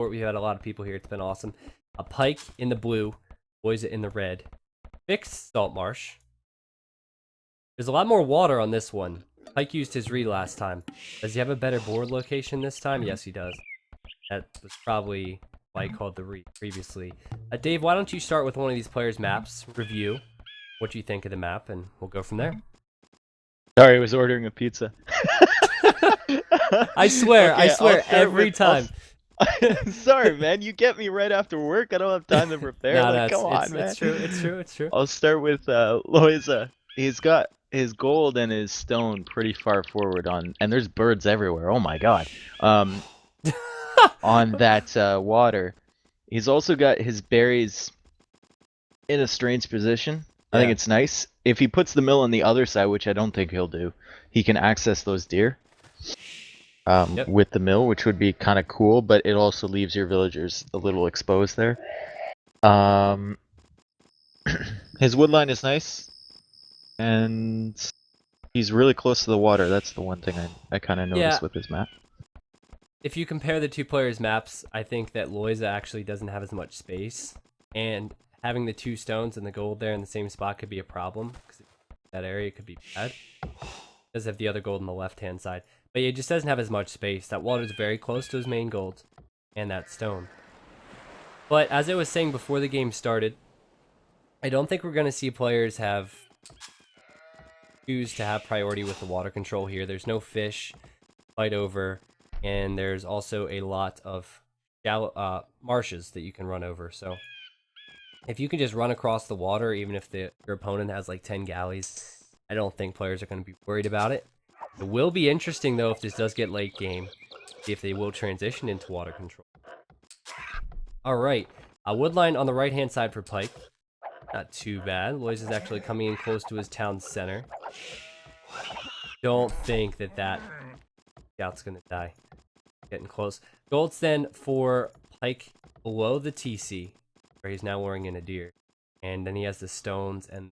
We've had a lot of people here. It's been awesome. A Pike in the blue, Lojza in the red. Fixed salt marsh. There's a lot more water on this one. Pike used his reed last time. Does he have a better board location this time? Yes, he does. That was probably why he called the reed previously. Dave, why don't you start with one of these players' maps, review what you think of the map, and we'll go from there. Sorry, I was ordering a pizza. I swear, Okay, I swear, every time. Sorry, man. You get me right after work. I don't have time to prepare. No, Come on, man. it's true. I'll start with Lojza. He's got his gold and his stone pretty far forward on, and there's birds everywhere. Oh my god. On that water. He's also got his berries in a strange position. I think it's nice. If he puts the mill on the other side, which I don't think he'll do, he can access those deer with the mill, which would be kind of cool, but it also leaves your villagers a little exposed there. His woodline is nice, and he's really close to the water. That's the one thing I kind of noticed with his map. If you compare the two players' maps, I think that Lojza actually doesn't have as much space, and having the two stones and the gold there in the same spot could be a problem, because that area could be bad. Does have the other gold on the left-hand side, but he just doesn't have as much space. That water is very close to his main gold, and that stone. But as I was saying before the game started, I don't think we're going to see players choose to have priority with the water control here. There's no fish, fight over, and there's also a lot of marshes that you can run over. So if you can just run across the water, even if your opponent has like 10 galleys, I don't think players are going to be worried about it. It will be interesting though if this does get late game, see if they will transition into water control. Alright, a woodline on the right hand side for Pike. Not too bad. Lojza is actually coming in close to his town center. Don't think that scout's going to die. Getting close. Gold's then for Pike below the TC, where he's now luring in a deer. And then he has the stones and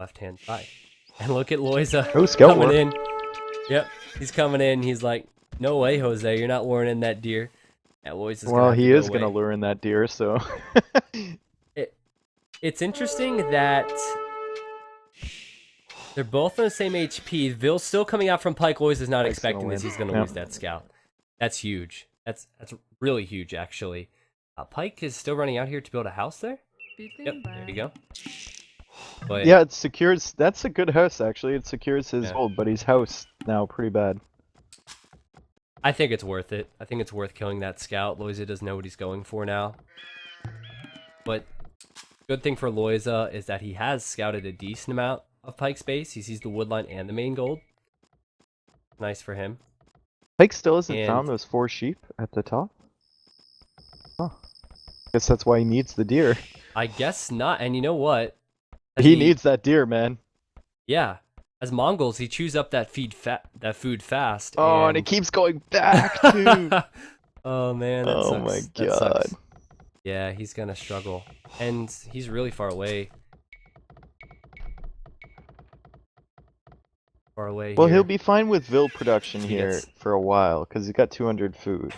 left hand side. And look at Lojza coming in. Yep, he's coming in. He's like, no way, Jose, you're not luring in that deer. Yeah, well, he is going to lure in that deer, so... It's interesting that they're both on the same HP. Ville's still coming out from Pike. Lojza's not expecting this. He's going to lose that scout. That's huge. That's really huge, actually. Pike is still running out here to build a house there. Yep, there you go. But yeah, it secures. That's a good house, actually. It secures his old buddy's house now pretty bad. I think it's worth it. I think it's worth killing that scout. Lojza doesn't know what he's going for now. But good thing for Lojza is that he has scouted a decent amount of Pike's base. He sees the woodline and the main gold. Nice for him. Pike still hasn't found those 4 sheep at the top? Huh. Guess that's why he needs the deer. I guess not. And you know what? He needs that deer, man. Yeah. As Mongols, he chews up that food fast. Oh, and it keeps going back, too. Oh, man. That oh, sucks. my God. Yeah, he's going to struggle. And he's really far away. Well, he'll be fine with Ville production here for a while, because he's got 200 food.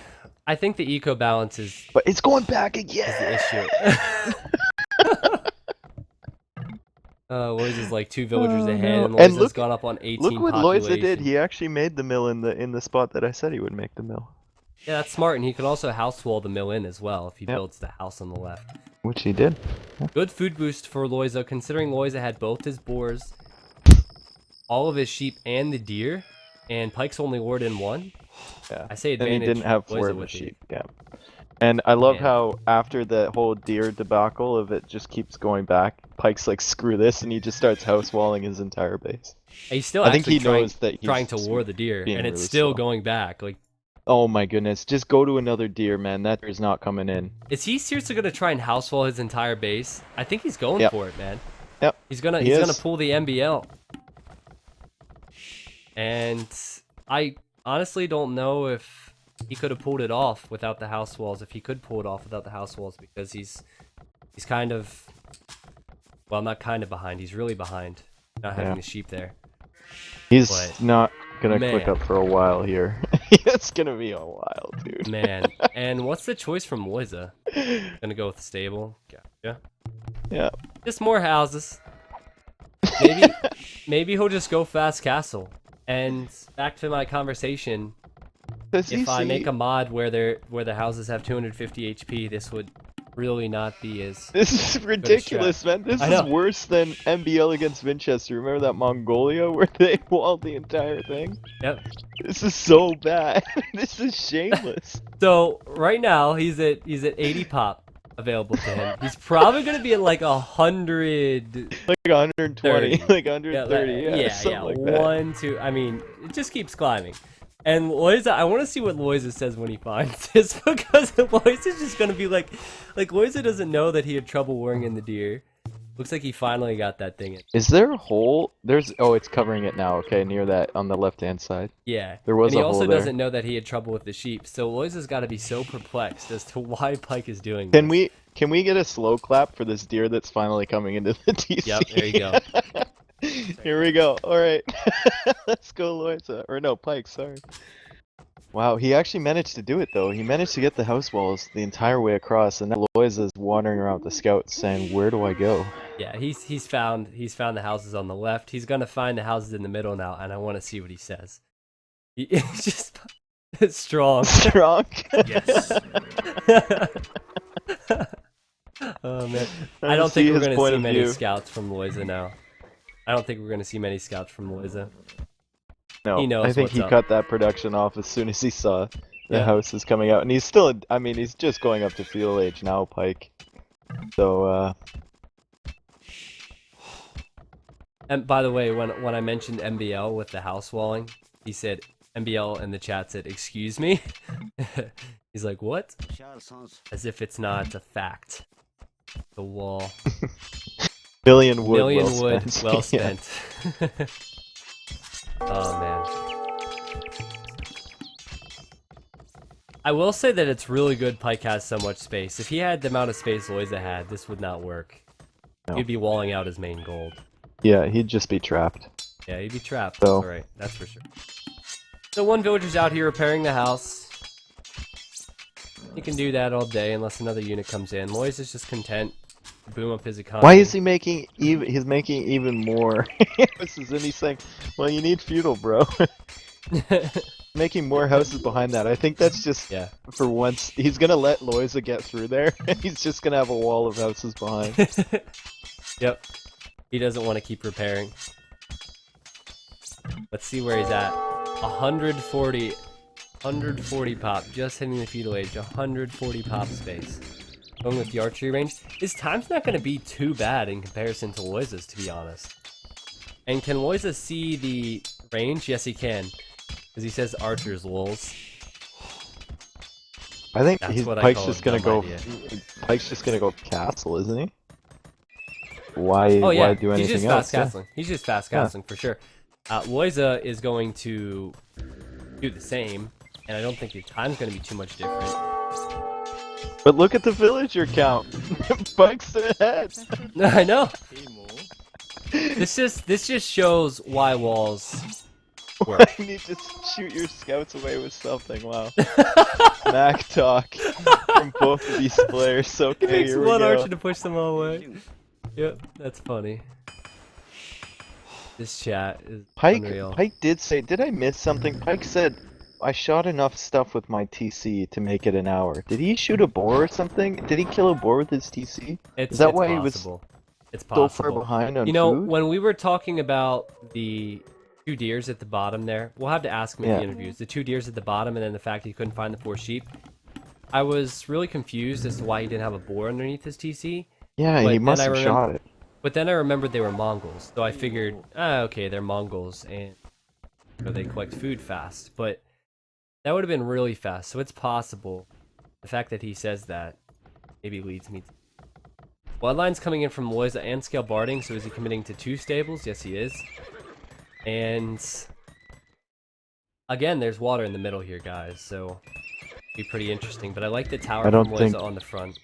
I think the eco balance is... But it's going back again! ...is the issue. Lojza's like 2 villagers ahead, and Lojza's gone up on 18 Look what population. Lojza did. He actually made the mill in the spot that I said he would make the mill. Yeah, that's smart, and he could also house wall the mill in as well if he builds the house on the left. Which he did. Yeah. Good food boost for Lojza, considering Lojza had both his boars, all of his sheep, and the deer, and Pike's only lured in 1. Yeah. I say advantage. And he didn't have 4 of the sheep. Yeah. And I love how after the whole deer debacle of it just keeps going back, Pike's like, screw this, and he just starts house walling his entire base. He's still I think he knows that he's trying to lure the deer, and it's really still going back. Like, oh my goodness, just go to another deer, man. That deer's not coming in. Is he seriously gonna try and house wall his entire base? I think he's going for it, man. Yep. He's gonna pull the MBL. And I honestly don't know if he could have pulled it off without the house walls. If he could pull it off without the house walls, because he's kind of, well, not kind of behind. He's really behind, not having the sheep there. He's not gonna click up for a while here. It's gonna be a while, dude. Man, and what's the choice from Lojza? Gonna go with the stable. Gotcha. Yeah. Just more houses. Maybe he'll just go fast castle. And back to my conversation. If I make a mod where the houses have 250 HP, this would really not be as. This is ridiculous, man. This is worse than MBL against Winchester. Remember that Mongolia where they walled the entire thing? Yep. This is so bad. This is shameless. So right now he's at 80 pop available to him. He's probably gonna be at like 100, like 120, 30. like 130. Yeah, like 1, 2. I mean, it just keeps climbing. And Lojza, I want to see what Lojza says when he finds this, because Lojza's just gonna be like Lojza doesn't know that he had trouble luring in the deer. Looks like he finally got that thing in. Is there a hole? Oh, it's covering it now. Okay, near that on the left-hand side. Yeah. There was a hole there. And he also doesn't know that he had trouble with the sheep. So Lojza's got to be so perplexed as to why Pike is doing this. Can we get a slow clap for this deer that's finally coming into the TC? Yep, there you go. Here we go. All right. Let's go, Lojza. Or no, Pike, sorry. Wow, he actually managed to do it though. He managed to get the house walls the entire way across, and now Lojza's wandering around with the scouts saying, "Where do I go?" Yeah, he's found the houses on the left. He's gonna find the houses in the middle now, and I want to see what he says. He's just strong. Strong. Yes. Oh man, I don't think we're gonna see many scouts from Lojza now. I don't think we're gonna see many scouts from Lojza. No, he knows I think he cut that production off as soon as he saw the house is coming out, and he's still. I mean, he's just going up to feudal age now, Pike. So. And by the way, when I mentioned MBL with the house walling, he said MBL in the chat said, "Excuse me." He's like, "What?" As if it's not a fact. The wall. Million wood well spent. Oh man. I will say that it's really good Pike has so much space. If he had the amount of space Lojza had, this would not work. No. He'd be walling out his main gold. Yeah, he'd just be trapped. Yeah, he'd be trapped. So. That's alright, that's for sure. So one villager's out here repairing the house. He can do that all day unless another unit comes in. Lojza's just content. Boom up his economy. Why is he making even? He's making even more. This is, and he's saying, "Well, you need feudal, bro." Making more houses behind that. I think that's just for once. He's gonna let Lojza get through there. He's just gonna have a wall of houses behind. Yep. He doesn't want to keep repairing. Let's see where he's at. 140 pop. Just hitting the feudal age. 140 pop space. Going with the archery range. His time's not going to be too bad in comparison to Lojza's, to be honest. And can Lojza see the range? Yes, he can. Because he says archers lols. I think Pike's just going to go... Pike's just going to go castle, isn't he? Why do anything else? He's just fast castling. He's just fast castling for sure. Lojza is going to do the same. And I don't think the time's going to be too much different. But look at the villager count. Pike's ahead. I know. This just shows why walls work. You need to shoot your scouts away with something. Wow. Mac talk from both of these players. Okay, it takes here we one go. archer to push them all away. Yep, that's funny. This chat is unreal. Pike did say. Did I miss something? Pike said, "I shot enough stuff with my TC to make it an hour." Did he shoot a boar or something? Did he kill a boar with his TC? Is that why possible. He was so far behind on food? When we were talking about the 2 deers at the bottom there, we'll have to ask him in the interviews. The 2 deers at the bottom and then the fact he couldn't find the 4 sheep. I was really confused as to why he didn't have a boar underneath his TC. Yeah, he must have shot it. But then I remembered they were Mongols, so I figured, okay, they're Mongols and they collect food fast. But that would have been really fast, so it's possible. The fact that he says that maybe leads me to... Bloodline's coming in from Lojza and Scale Barding, so is he committing to 2 stables? Yes, he is. And... again, there's water in the middle here, guys, so... be pretty interesting, but I like the tower from Lojza on the front.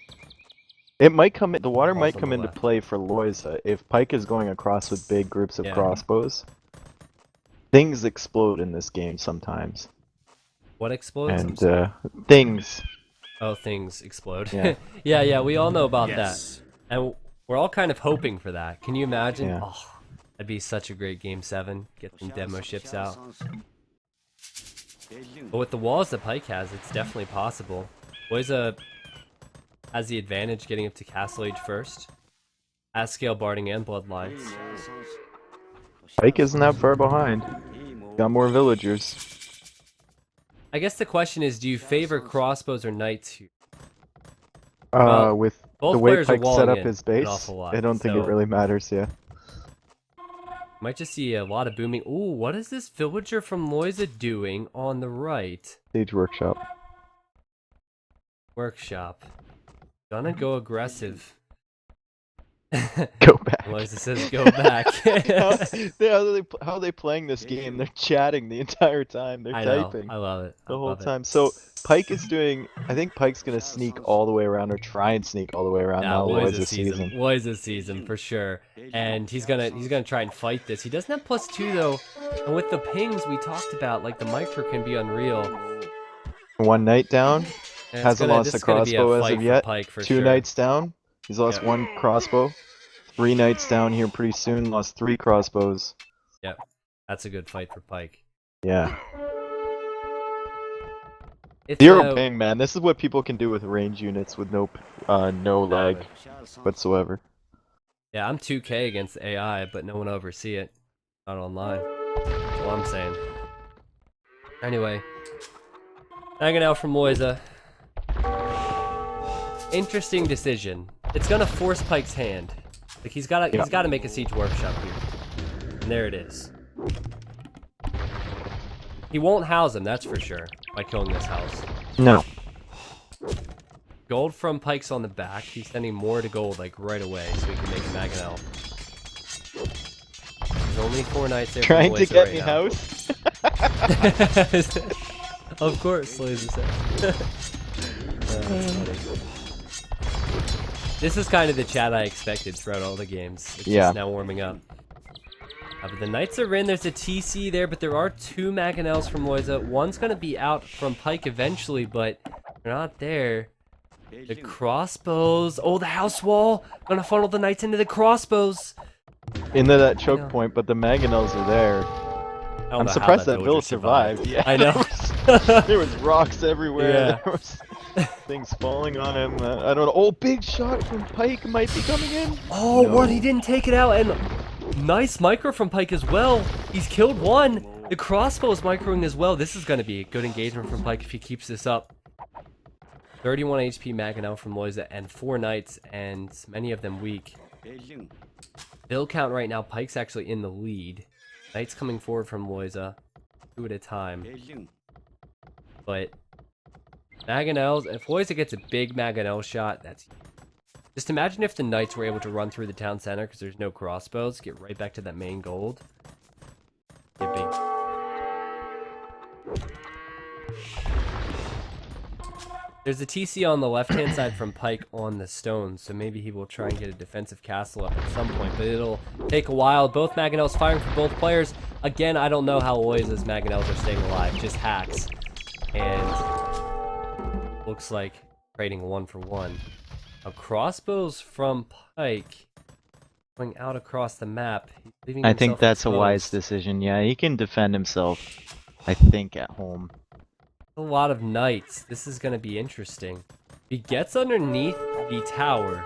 It might come in, the water might come into play for Lojza if Pike is going across with big groups of crossbows. Things explode in this game sometimes. What explodes? I'm And sorry. things. Oh, things explode. Yeah. Yeah, we all know about that. And we're all kind of hoping for that. Can you imagine? Yeah. Oh, that'd be such a great Game 7. Get some demo ships out. But with the walls that Pike has, it's definitely possible. Lojza has the advantage getting up to Castle Age first. Has scale barding and bloodlines. Pike isn't that far behind. Got more villagers. I guess the question is, do you favor crossbows or knights here? Well, With both the way players are Pike set walling up in his an base, awful lot, I don't think it so- really matters, yeah. Might just see a lot of booming. Ooh, what is this villager from Lojza doing on the right? Stage Workshop. Workshop. Gonna go aggressive. Go back. Lojza says go back. How are they playing this game? They're chatting the entire time. They're I know. typing I love it. the whole time. So Pike is doing. I think Pike's gonna sneak all the way around, or try and sneak all the way around. Yeah, Now Lojza Lojza sees him. Lojza sees him for sure, and he's gonna try and fight this. He doesn't have +2 though, and with the pings we talked about, like the micro can be unreal. One knight down. And Hasn't lost a crossbow as of yet. Pike for Two sure. knights down. He's lost Yep. one crossbow. 3 knights down here pretty soon. Lost 3 crossbows. Yep, that's a good fight for Pike. Yeah. It's, Zero ping, man. This is what people can do with range units with no lag whatsoever. Yeah, I'm 2K against AI, but no one will ever see it. Not online. That's all I'm saying. Anyway. Hanging out from Lojza. Interesting decision. It's gonna force Pike's hand. Like he's gotta make a siege workshop here. And there it is. He won't house him, that's for sure, by killing this house. No. Gold from Pike's on the back. He's sending more to gold like right away so he can make a Mangonel. There's only 4 knights there. Trying to get me now. house? Of course, Lojza said. That's funny. This is kind of the chat I expected throughout all the games. It's just now warming up. But the knights are in. There's a TC there, but there are 2 Mangonels from Lojza. One's going to be out from Pike eventually, but they're not there. The crossbows. Oh, the house wall. Gonna funnel the knights into the crossbows. Into that choke point, but the Mangonels are there. I'm surprised that Bill survived. Yeah, I know. There was rocks everywhere. Yeah. There was things falling on him. I don't know. Oh, big shot from Pike might be coming in. Oh, No. what? He didn't take it out. And nice micro from Pike as well. He's killed one. The crossbow is microing as well. This is going to be a good engagement from Pike if he keeps this up. 31 HP Mangonel from Lojza and 4 knights, and many of them weak. Bill count right now, Pike's actually in the lead. Knights coming forward from Lojza, 2 at a time. But Mangonels, if Lojza gets a big Mangonel shot, that's... Just imagine if the knights were able to run through the town center because there's no crossbows, get right back to that main gold. Get big. There's a TC on the left-hand side from Pike on the stones, so maybe he will try and get a defensive castle up at some point, but it'll take a while. Both Mangonels firing for both players. Again, I don't know how Lojza's Mangonels are staying alive, just hacks. And looks like trading 1 for 1. Now, crossbows from Pike going out across the map. He's leaving I think himself that's a exposed. wise decision. Yeah, he can defend himself, I think, at home. A lot of knights. This is going to be interesting. He gets underneath the tower.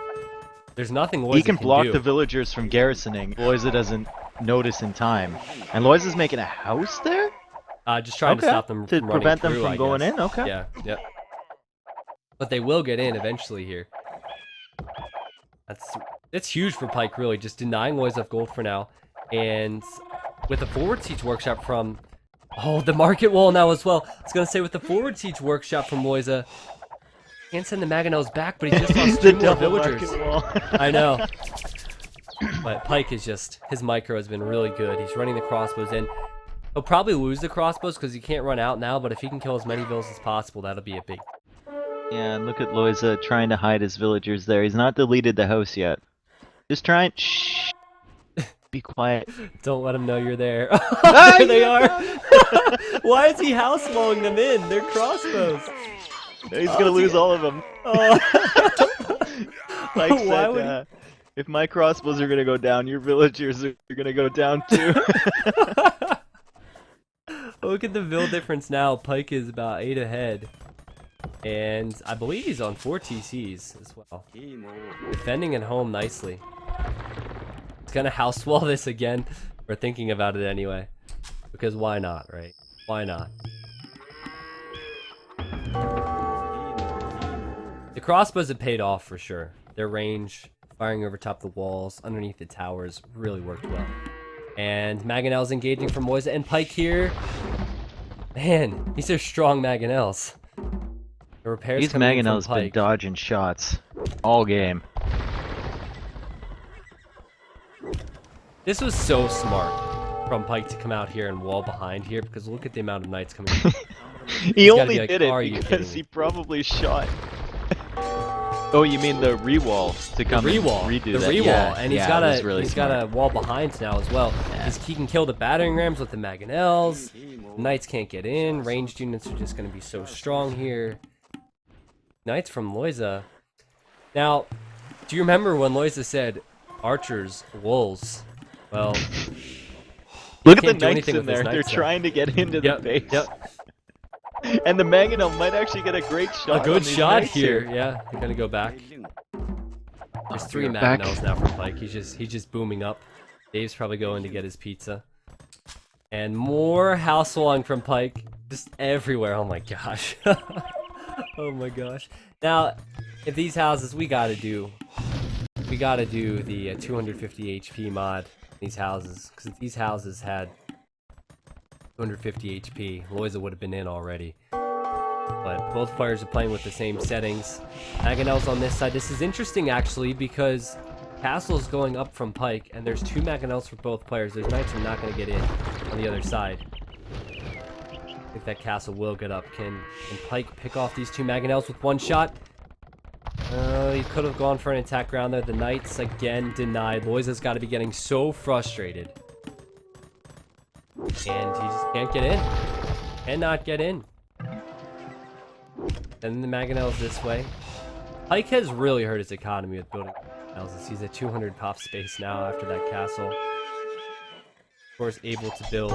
There's nothing Lojza He can block do. the villagers from garrisoning. Lojza doesn't notice in time. And Lojza's making a house there? Just trying to stop them to from running prevent them through, from I going guess. in? Okay. Yeah, yep. But they will get in eventually here. It's huge for Pike, really, just denying Lojza of gold for now. And with a forward siege workshop from... Oh, the market wall now as well. I was going to say, with the forward siege workshop from Lojza, can't send the Mangonels back, but he just lost 2 more villagers. I know. But Pike is just... His micro has been really good. He's running the crossbows in. He'll probably lose the crossbows because he can't run out now, but if he can kill as many villas as possible, that'll be a big... Yeah, and look at Lojza trying to hide his villagers there. He's not deleted the house yet. Just trying... Shh. Be quiet. Don't let him know you're there. Ah, There they you are. got Why is he house walling them in? They're crossbows. He's Oh, gonna is he- lose all of them. Oh. Like Why said, would he? if my crossbows are gonna go down, your villagers are gonna go down too. Look at the bill difference now. Pike is about 8 ahead. And I believe he's on 4 TCs as well. Defending at home nicely. He's gonna house wall this again. We're thinking about it anyway. Because why not, right? Why not? The crossbows have paid off for sure. Their range, firing over top the walls, underneath the towers, really worked well. And Mangonel's engaging from Lojza, and Pike here. Man, these are strong Mangonels. The repairs These coming in from Mangonel's been Pike. dodging shots all game. This was so smart from Pike to come out here and wall behind here, because look at the amount of knights coming in. He gotta only be like, did "Are it you because kidding he probably shot. Oh, you mean the re-wall to come and Rewall, redo the that? rewall, Yeah, and he's yeah, got it was a really he's smart. got a wall behind now as well. Yeah. He can kill the battering rams with the Mangonels. Knights can't get in. Ranged units are just going to be so strong here. Knights from Lojza. Now, do you remember when Lojza said archers, wolves? Well, Look at the can't do knights anything in with his there. They're knights now. trying to get into Yep, the base. yep. And the Mangonel might actually get a great shot. A on good these shot knights here. Yeah, they're gonna go back. There's 3 We're back. Mangonels now from Pike. He's just booming up. Dave's probably going to get his pizza. And more house walling from Pike, just everywhere. Oh my gosh. Oh my gosh. Now, if these houses, we gotta do the 250 HP mod. These houses, because if these houses had 250 HP, Lojza would have been in already. But both players are playing with the same settings. Mangonel's on this side. This is interesting actually because Castle's going up from Pike, and there's 2 Mangonels for both players. Those knights are not going to get in on the other side. I think that Castle will get up. Can Pike pick off these 2 Mangonels with one shot? He could have gone for an attack round there. The Knights again denied. Lojza's got to be getting so frustrated. And he just can't get in. Cannot get in. Then the Mangonels this way. Pike has really hurt his economy with building houses. He's at 200 pop space now after that castle. Of course, able to build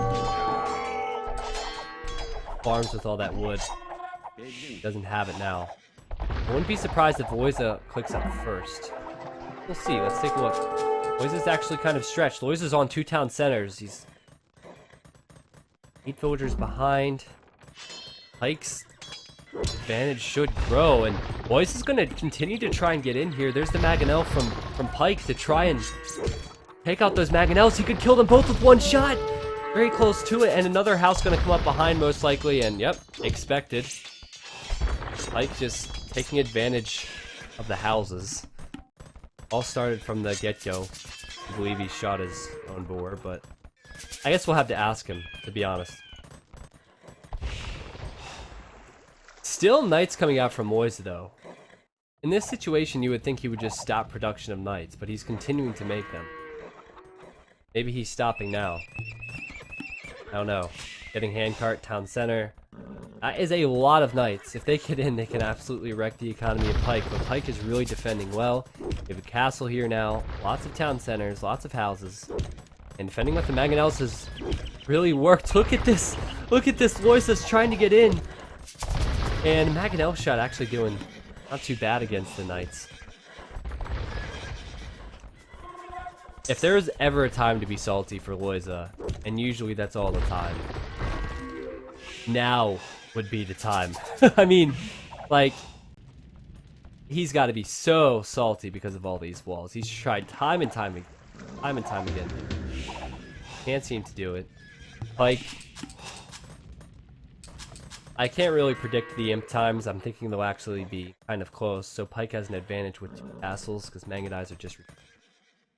farms with all that wood. Doesn't have it now. I wouldn't be surprised if Lojza clicks up first. We'll see. Let's take a look. Lojza's actually kind of stretched. Lojza's on 2 town centers. He's 8 villagers behind. Pike's advantage should grow, and Lojza's going to continue to try and get in here. There's the Mangonel from Pike to try and take out those Mangonels. He could kill them both with one shot. Very close to it, and another house going to come up behind most likely, and yep, expected. Pike just taking advantage of the houses. All started from the get-go. I believe he shot his own boar, but I guess we'll have to ask him, to be honest. Still knights coming out from Lojza, though. In this situation, you would think he would just stop production of knights, but he's continuing to make them. Maybe he's stopping now. I don't know. Getting handcart, town center. That is a lot of knights. If they get in, they can absolutely wreck the economy of Pike, but Pike is really defending well. We have a castle here now, lots of town centers, lots of houses. And defending with the Mangonels has really worked. Look at this! Look at this! Lojza's trying to get in! And Mangonel shot actually doing not too bad against the knights. If there was ever a time to be salty for Lojza, and usually that's all the time, now would be the time. I mean, like, he's got to be so salty because of all these walls. He's tried time and time again. Can't seem to do it. Pike, I can't really predict the imp times. I'm thinking they'll actually be kind of close. So Pike has an advantage with 2 castles because Mangonels are just...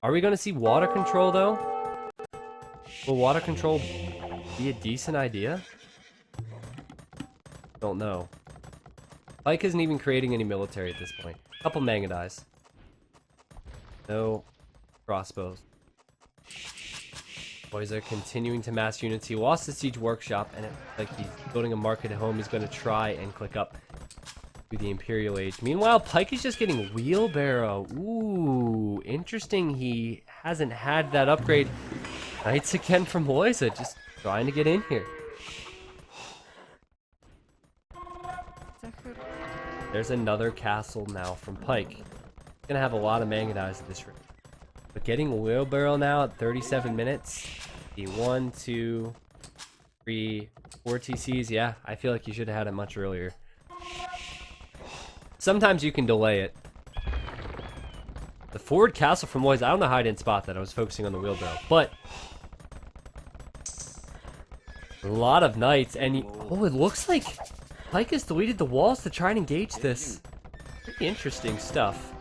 Are we going to see water control, though? Will water control be a decent idea? Don't know. Pike isn't even creating any military at this point. Couple Mangonels. No crossbows. Lojza continuing to mass units. He lost the siege workshop, and it looks like he's building a market at home. He's going to try and click up to the Imperial Age. Meanwhile, Pike is just getting wheelbarrow. Ooh, interesting. He hasn't had that upgrade. Knights again from Lojza, just trying to get in here. There's another castle now from Pike. He's going to have a lot of manganites at this rate. But getting wheelbarrow now at 37 minutes. The 1, 2, 3, 4 TCs. Yeah, I feel like you should have had it much earlier. Sometimes you can delay it. The forward castle from Lojza, I don't know how I didn't spot that. I was focusing on the wheelbarrow. But a lot of knights, and oh, it looks like Pike has deleted the walls to try and engage this. Pretty interesting stuff.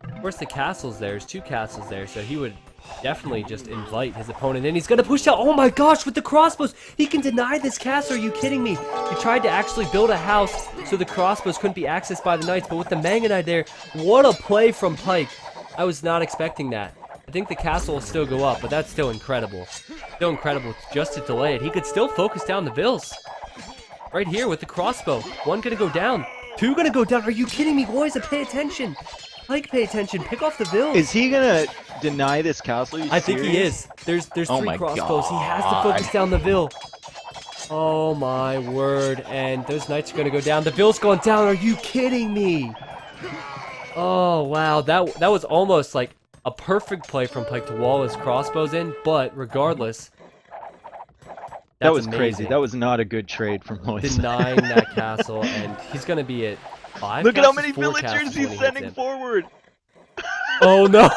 Of course, the castle's there. There's 2 castles there, so he would definitely just invite his opponent in. He's gonna push out. Oh my gosh, with the crossbows, he can deny this castle. Are you kidding me? He tried to actually build a house so the crossbows couldn't be accessed by the knights, but with the manganite there, what a play from Pike. I was not expecting that. I think the castle will still go up, but that's still incredible. Still incredible just to delay it. He could still focus down the vills. Right here with the crossbow. 1 gonna go down. 2 gonna go down. Are you kidding me, boys? Pay attention. Pike, pay attention. Pick off the vills. Is he gonna deny this castle? I think he is. There's 3 crossbows. He has to focus down the vill. Oh my word. And those knights are gonna go down. The vill's going down. Are you kidding me? Oh wow. That was almost like a perfect play from Pike to wall his crossbows in, but regardless, that was amazing. Crazy. That was not a good trade from Lojza. Denying that castle, and he's gonna be at 5 Look at how many 4 villagers he's sending forward. Oh no!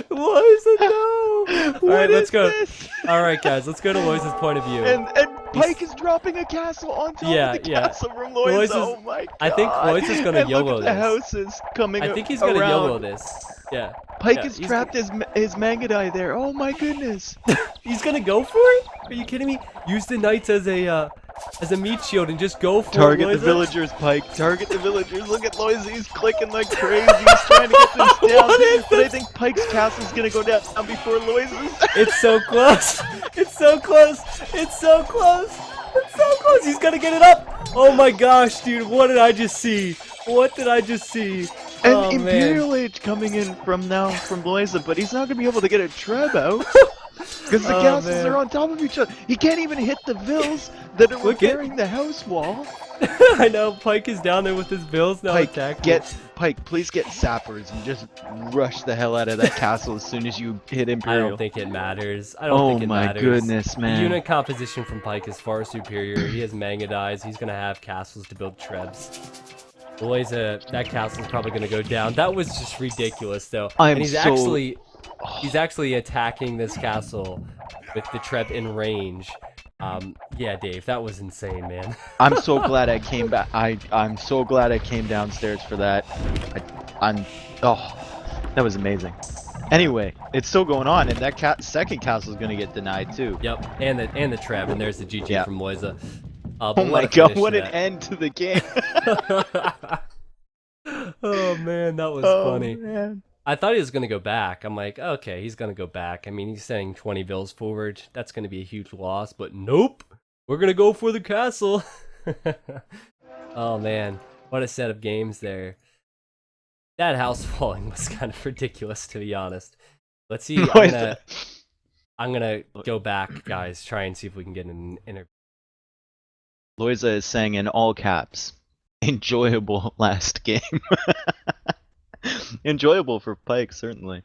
Lojza, no! Alright, let's go. This? Alright guys, let's go to Lojza's point of view. And Pike is dropping a castle on top of the castle from Lojza. Oh my god. I think Lojza's gonna and YOLO look at the this. houses coming I think he's gonna around. YOLO this. Yeah. Pike has trapped his mangadai there. Oh my goodness. He's gonna go for it? Are you kidding me? Use the knights as a meat shield and just go for Target it, the villagers, Pike. Target the villagers. Look at Lojza. He's clicking like crazy. He's trying to get this down. But I think Pike's castle's gonna go down before Lojza's. It's so close. It's so close. It's so close. It's so close. He's gonna get it up. Oh my gosh, dude. What did I just see? What did I just see? And oh, Imperial man. Age coming in from Lojza, but he's not gonna be able to get a treb out. Because the castles are on top of each other. He can't even hit the vills that are repairing the house wall. I know, Pike is down there with his bills now. Pike, please get sappers and just rush the hell out of that castle as soon as you hit Imperial. I don't think it matters. I don't think it matters. Oh my goodness, man. The unit composition from Pike is far superior. He has mangadais. He's going to have castles to build trebs. Lojza, that castle's probably going to go down. That was just ridiculous, though. He's actually attacking this castle with the treb in range. Yeah, Dave, that was insane, man. I'm so glad I came back. I'm so glad I came downstairs for that. That was amazing. Anyway, it's still going on, and that second castle is gonna get denied too. Yep, and the treb, and there's the GG from Lojza. Oh my god, what an end to the game! Oh man, that was funny. Man. I thought he was going to go back. I'm like, okay, he's going to go back. I mean, he's sending 20 vills forward. That's going to be a huge loss, but nope. We're going to go for the castle. Oh, man. What a set of games there. That house falling was kind of ridiculous, to be honest. Let's see. I'm going to go back, guys. Try and see if we can get an interview. Lojza is saying in all caps, enjoyable last game. Enjoyable for Pike, certainly.